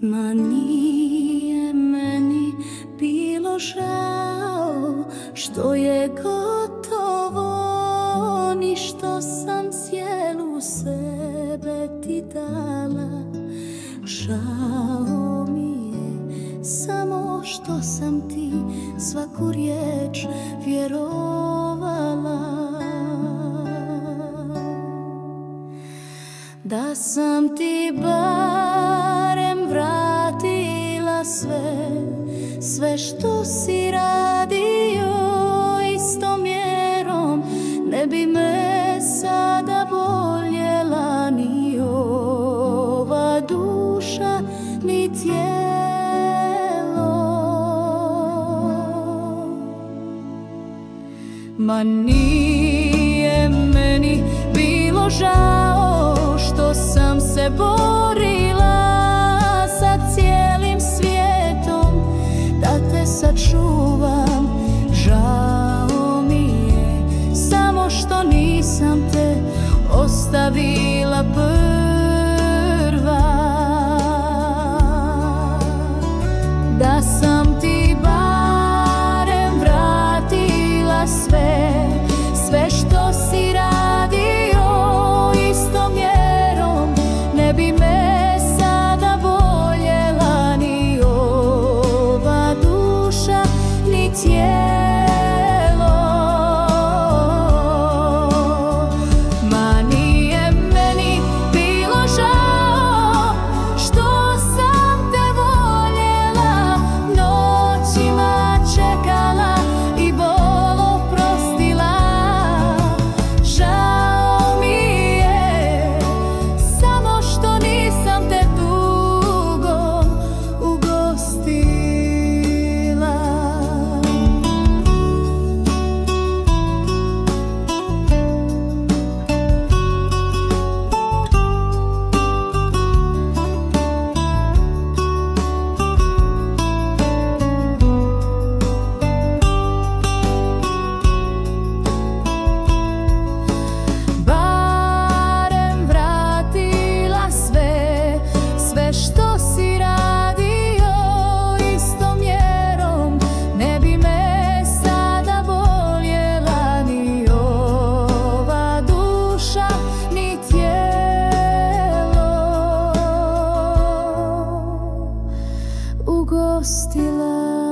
Ma nije meni bilo žao što je gotovo, ni što sam cijelu sebe ti dala. Žao mi je samo što sam ti svaku riječ vjerovala. Da sam ti barem vratila sve što si radio istom mjerom, ne bi me sada boljela ni ova duša ni tijelo. Ma nije meni bilo žao što sam se borila sa cijelim svijetom da te sačuvam. Žao mi je samo što nisam te ostavila prva. Da sam ti barem vratila sve što si radio istom mjerom, ne bi me sada boljela ni ova duša ni tijelo. Ma nije meni bilo žao što sam te voljela, noćima čekala i bol oprostila. Žao mi je samo što nisam te tugom ugostila. Barem vratila sve što si radio istom mjerom, ne bi me sada boljela ni ova duša ni tijelo ugostila.